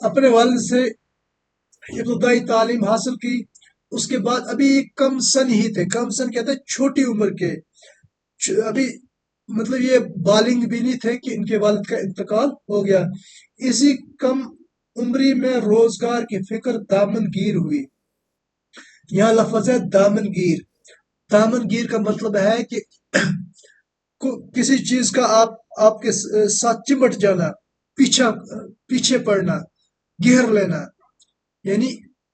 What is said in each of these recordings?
اپنے والد سے ابتدائی تعلیم حاصل کی. اس کے بعد ابھی کم سن ہی تھے. کم سن کہتے ہیں چھوٹی عمر کے. ابھی مطلب یہ بالغ بھی نہیں تھے کہ ان کے والد کا انتقال ہو گیا. اسی کم عمری میں روزگار کی فکر دامن گیر ہوئی. یہاں لفظ ہے دامن گیر. دامن گیر کا مطلب ہے کہ کسی چیز کا آپ کے ساتھ چمٹ جانا، پیچھے پڑنا، گھیر لینا. یعنی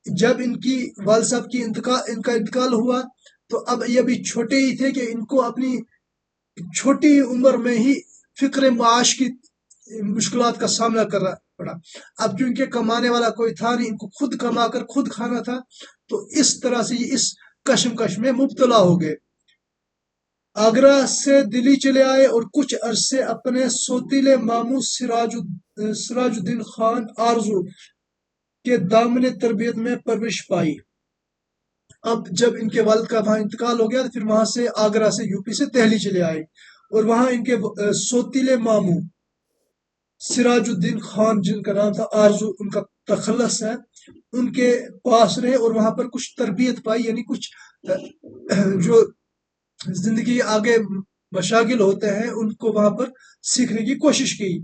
جب ان کی والد صاحب کی ان کا انتقال ہوا تو اب یہ بھی چھوٹے ہی تھے کہ ان کو اپنی چھوٹی عمر میں ہی فکر معاش کی مشکلات کا سامنا کرنا پڑا. اب چونکہ کمانے والا کوئی تھا نہیں، ان کو خود کما کر خود کھانا تھا، تو اس طرح سے یہ اس کشمکش میں مبتلا ہو گئے. آگرہ سے دلی چلے آئے اور کچھ عرصے اپنے سوتیلے ماموں سراج الدین خان آرزو کے دامن تربیت میں پرورش پائی. اب جب ان کے والد کا وہاں انتقال ہو گیا تو پھر وہاں سے آگرہ سے یو پی سے دہلی چلے آئے، اور وہاں ان کے سوتیلے ماموں سراج الدین خان جن کا نام تھا آرزو، ان کا تخلص ہے، ان کے پاس رہے اور وہاں پر کچھ تربیت پائی. یعنی کچھ جو زندگی آگے مشاغل ہوتے ہیں ان کو وہاں پر سیکھنے کی کوشش کی.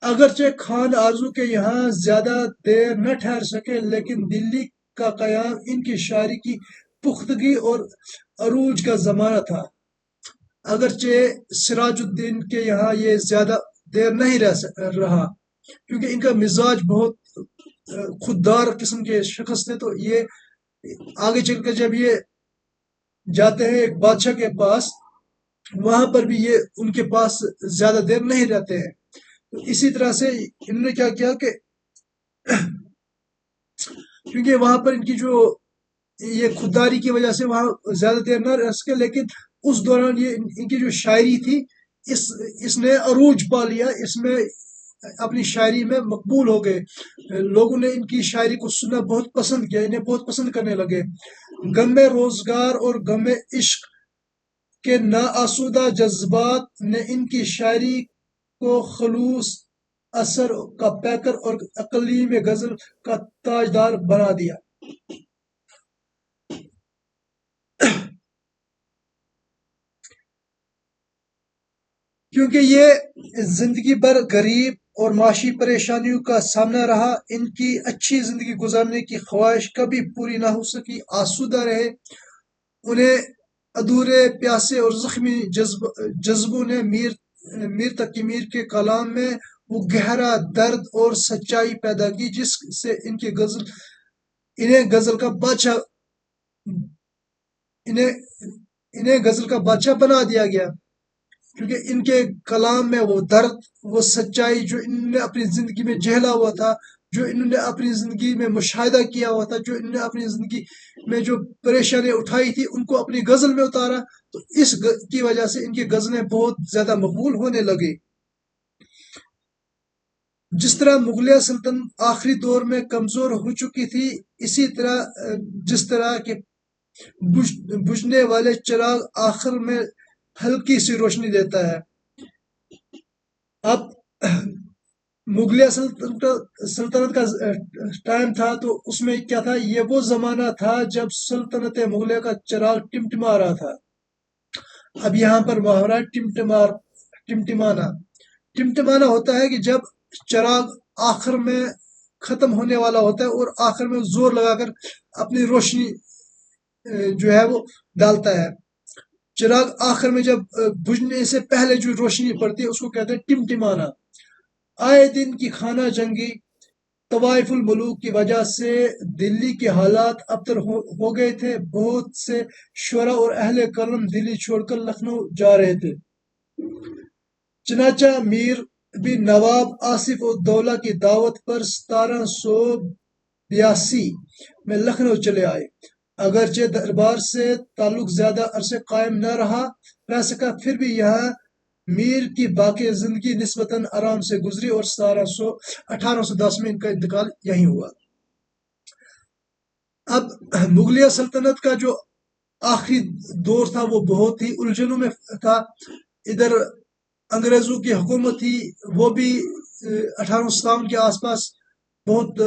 اگرچہ خان آرزو کے یہاں زیادہ دیر نہ ٹھہر سکے، لیکن دلی کا قیام ان کی شاعری کی پختگی اور عروج کا زمانہ تھا. اگرچہ سراج الدین کے یہاں یہ زیادہ دیر نہیں رہا، کیونکہ ان کا مزاج بہت خوددار قسم کے شخص تھے. تو یہ آگے چل کر جب یہ جاتے ہیں ایک بادشاہ کے پاس، وہاں پر بھی یہ ان کے پاس زیادہ دیر نہیں رہتے ہیں. اسی طرح سے انہوں نے کیا کیا کہ کیونکہ وہاں پر ان کی جو یہ خودداری کی وجہ سے وہاں زیادہ دیر نہ رہ سکے، لیکن اس دوران یہ ان کی جو شاعری تھی اس نے عروج پا لیا. اس میں اپنی شاعری میں مقبول ہو گئے. لوگوں نے ان کی شاعری کو سننا بہت پسند کیا، انہیں بہت پسند کرنے لگے. غم روزگار اور غم عشق کے ناآسودہ جذبات نے ان کی شاعری کو خلوص، اثر کا پیکر اور اقلیم غزل کا تاجدار بنا دیا. کیونکہ یہ زندگی بھر غریب اور معاشی پریشانیوں کا سامنا رہا، ان کی اچھی زندگی گزارنے کی خواہش کبھی پوری نہ ہو سکی. آسودہ رہے. انہیں ادھورے، پیاسے اور زخمی جذبوں نے میر تقی میر کے کلام میں وہ گہرا درد اور سچائی پیدا کی جس سے انہیں غزل کا بادشاہ بنا دیا گیا. کیونکہ ان کے کلام میں وہ درد، وہ سچائی جو انہوں نے اپنی زندگی میں جھیلا ہوا تھا، جو انہوں نے اپنی زندگی میں مشاہدہ کیا ہوا تھا، جو انہوں نے اپنی زندگی میں جو پریشانیاں اٹھائی تھی ان کو اپنی غزل میں اتارا. تو اس کی وجہ سے ان کی غزلیں بہت زیادہ مقبول ہونے لگی. جس طرح مغلیہ سلطنت آخری دور میں کمزور ہو چکی تھی، اسی طرح جس طرح کے بجھنے والے چراغ آخر میں ہلکی سی روشنی دیتا ہے. اب مغلیہ سلطنت کا ٹائم تھا، تو اس میں کیا تھا، یہ وہ زمانہ تھا جب سلطنت مغلیہ کا چراغ ٹمٹما رہا تھا. اب یہاں پر محاورہ ٹمٹمانا ہوتا ہے کہ جب چراغ آخر میں ختم ہونے والا ہوتا ہے اور آخر میں زور لگا کر اپنی روشنی جو ہے وہ ڈالتا ہے. چراغ آخر میں جب بجھنے سے پہلے جو روشنی پڑتی ہے اس کو کہتے ہیں ٹمٹمانا. آئے دن کی خانہ جنگی، طوائف الملوک کی وجہ سے دلی کے حالات ابتر ہو گئے تھے. بہت سے شعراء اور اہل قلم دلی چھوڑ کر لکھنؤ جا رہے تھے. چنانچہ میر بن نواب آصف الدولہ کی دعوت پر 1782 میں لکھنؤ چلے آئے. اگرچہ دربار سے تعلق زیادہ عرصے قائم نہ رہ سکا، پھر بھی یہاں میر کی باقی زندگی نسبتاً آرام سے گزری اور 1810 میں ان کا انتقال یہیں ہوا. اب مغلیہ سلطنت کا جو آخری دور تھا وہ بہت ہی الجھنوں میں تھا. ادھر انگریزوں کی حکومت تھی، وہ بھی 1857 کے آس پاس بہت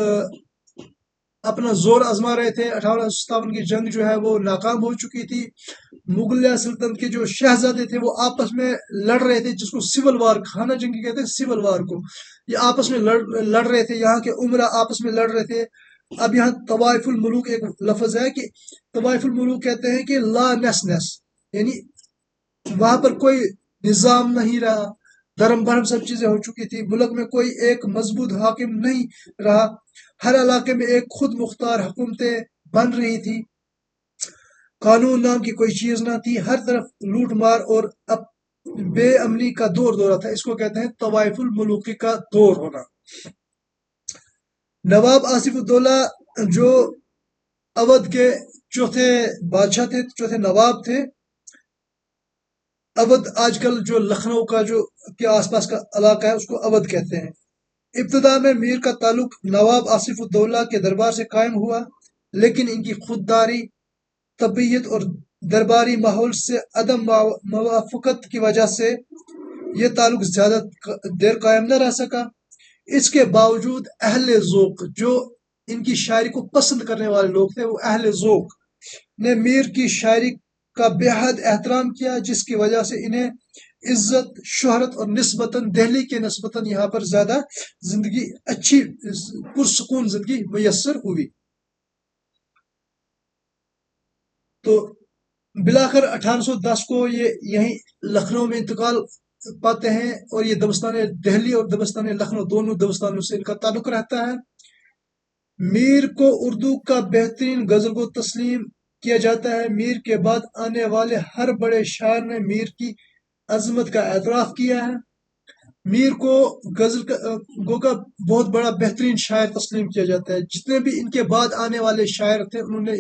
اپنا زور آزما رہے تھے. 1857 کی جنگ جو ہے وہ ناکام ہو چکی تھی. مغلیہ سلطنت کے جو شہزادے تھے وہ آپس میں لڑ رہے تھے، جس کو سول وار، خانہ جنگی کہتے ہیں سول وار کو. یہ آپس میں لڑ رہے تھے، یہاں کے عمرا آپس میں لڑ رہے تھے. اب یہاں طوائف الملوک ایک لفظ ہے کہ طوائف الملوک کہتے ہیں کہ لا نس نس، یعنی وہاں پر کوئی نظام نہیں رہا، دھرم بھرم سب چیزیں ہو چکی تھی، ملک میں کوئی ایک مضبوط حاکم نہیں رہا، ہر علاقے میں ایک خود مختار حکومتیں بن رہی تھی، قانون نام کی کوئی چیز نہ تھی، ہر طرف لوٹ مار اور بے امنی کا دورہ تھا. اس کو کہتے ہیں طوائف الملوکی کا دور ہونا. نواب آصف الدولہ جو اودھ کے چوتھے بادشاہ تھے، چوتھے نواب تھے. اودھ آج کل جو لکھنؤ کا جو کے آس پاس کا علاقہ ہے اس کو اودھ کہتے ہیں. ابتدا میں میر کا تعلق نواب آصف الدولہ کے دربار سے قائم ہوا، لیکن ان کی خودداری، طبیعت اور درباری ماحول سے عدم موافقت کی وجہ سے یہ تعلق زیادہ دیر قائم نہ رہ سکا. اس کے باوجود اہل ذوق، جو ان کی شاعری کو پسند کرنے والے لوگ تھے، وہ اہل ذوق نے میر کی شاعری کا بے حد احترام کیا، جس کی وجہ سے انہیں عزت، شہرت اور نسبتاً دہلی کے نسبتاً یہاں پر زیادہ زندگی، اچھی پرسکون زندگی میسر ہوئی. تو بلاخر 1810 کو یہ یہیں لکھنؤ میں انتقال پاتے ہیں، اور یہ دبستان دہلی اور دبستان لکھنؤ دونوں دبستانوں سے ان کا تعلق رہتا ہے. میر کو اردو کا بہترین غزل کو تسلیم کیا جاتا ہے. میر کے بعد آنے والے ہر بڑے شاعر نے میر کی عظمت کا اعتراف کیا ہے. میر کو غزل گو کا بہت بڑا بہترین شاعر تسلیم کیا جاتا ہے. جتنے بھی ان کے بعد آنے والے شاعر تھے انہوں نے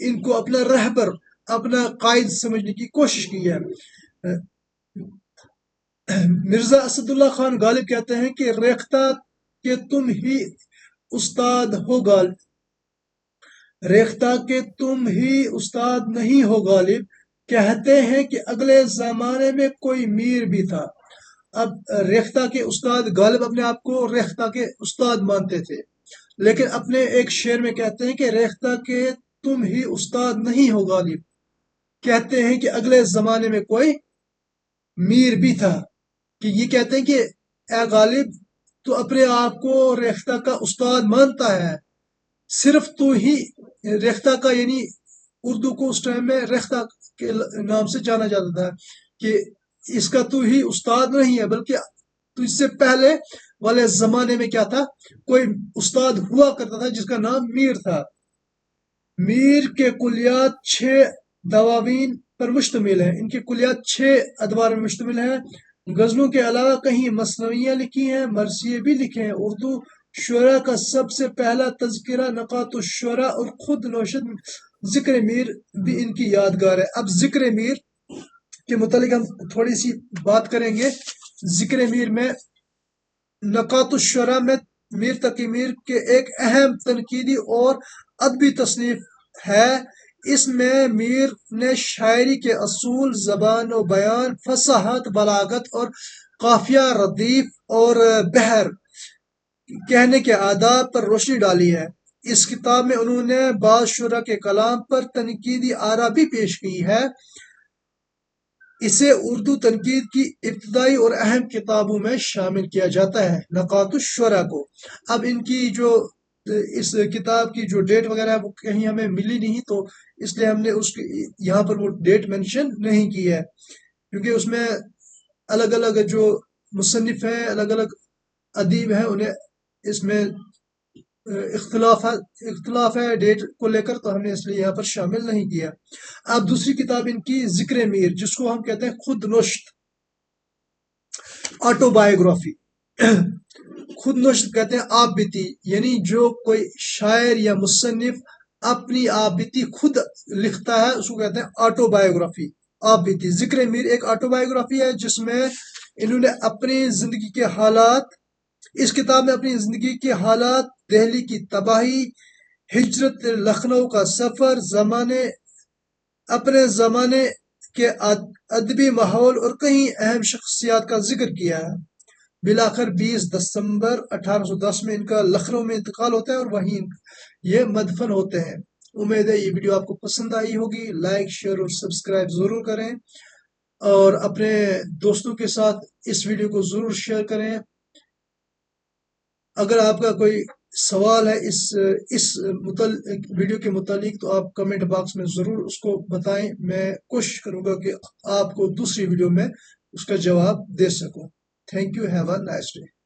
ان کو اپنا رہبر، اپنا قائد سمجھنے کی کوشش کی ہے. مرزا اسد اللہ خان غالب کہتے ہیں کہ ریختہ کہ تم ہی استاد ہو غالب، ریختہ کہ تم ہی استاد نہیں ہو غالب، کہتے ہیں کہ اگلے زمانے میں کوئی میر بھی تھا. اب ریختہ کے استاد، غالب اپنے آپ کو ریختہ کے استاد مانتے تھے، لیکن اپنے ایک شعر میں کہتے ہیں کہ ریختہ کہ تم ہی استاد نہیں ہو غالب، کہتے ہیں کہ اگلے زمانے میں کوئی میر بھی تھا. کہ یہ کہتے ہیں کہ اے غالب، تو اپنے آپ کو ریختہ کا استاد مانتا ہے، صرف تو ہی ریختہ کا، یعنی اردو کو اس ٹائم میں ریختہ کے نام سے جانا جاتا تھا، کہ اس کا تو ہی استاد نہیں ہے، بلکہ تو اس سے پہلے والے زمانے میں کیا تھا، کوئی استاد ہوا کرتا تھا جس کا نام میر تھا. میر کے کلیات 6 دواوین پر مشتمل ہیں. ان کے کلیات 6 ادوار میں مشتمل ہیں. غزلوں کے علاوہ کہیں مثنویاں لکھی ہیں، مرثیے بھی لکھے ہیں. اردو شعراء کا سب سے پہلا تذکرہ نقاط الشعراء اور خود نوشت ذکر میر بھی ان کی یادگار ہے. اب ذکر میر کے متعلق ہم تھوڑی سی بات کریں گے. ذکر میر میں نقاط الشعراء میں میر تقی میر کے ایک اہم تنقیدی اور ادبی تصنیف ہے. اس میں میر نے شاعری کے اصول، زبان و بیان، فصاحت، بلاغت اور قافیہ، ردیف اور بحر کہنے کے آداب پر روشنی ڈالی ہے. اس کتاب میں انہوں نے بعض شعراء کے کلام پر تنقیدی آراء بھی پیش کی ہے. اسے اردو تنقید کی ابتدائی اور اہم کتابوں میں شامل کیا جاتا ہے، نقاط الشعراء کو. اب ان کی جو اس کتاب کی جو ڈیٹ وغیرہ ہے وہ کہیں ہمیں ملی نہیں، تو اس لیے ہم نے یہاں پر وہ ڈیٹ مینشن نہیں کی ہے، کیونکہ اس میں الگ الگ جو مصنف ہیں، الگ الگ ادیب ہیں، انہیں اس میں اختلاف ہے ڈیٹ کو لے کر، تو ہم نے اس لیے یہاں پر شامل نہیں کیا. اب دوسری کتاب ان کی ذکر میر، جس کو ہم کہتے ہیں خود نوشت آٹو بایوگرافی. خود نوشت کہتے ہیں آپ بیتی، یعنی جو کوئی شاعر یا مصنف اپنی آپ بیتی خود لکھتا ہے اس کو کہتے ہیں آٹو بایوگرافی، آپ بیتی. ذکر میر ایک آٹو بایوگرافی ہے جس میں انہوں نے اپنی زندگی کے حالات، اس کتاب میں اپنی زندگی کے حالات، دہلی کی تباہی، ہجرت، لکھنؤ کا سفر، اپنے زمانے کے ادبی ماحول اور کئی اہم شخصیات کا ذکر کیا ہے. بلاخر 20 دسمبر 1810 میں ان کا لکھنؤ میں انتقال ہوتا ہے اور وہیں یہ مدفن ہوتے ہیں۔ امید ہے یہ ویڈیو آپ کو پسند آئی ہوگی۔ لائک شیئر اور سبسکرائب ضرور کریں اور اپنے دوستوں کے ساتھ اس ویڈیو کو ضرور شیئر کریں۔ اگر آپ کا کوئی سوال ہے اس ویڈیو کے متعلق تو آپ کمنٹ باکس میں ضرور اس کو بتائیں، میں کوشش کروں گا کہ آپ کو دوسری ویڈیو میں اس کا جواب دے سکوں۔ Thank you, have a nice day.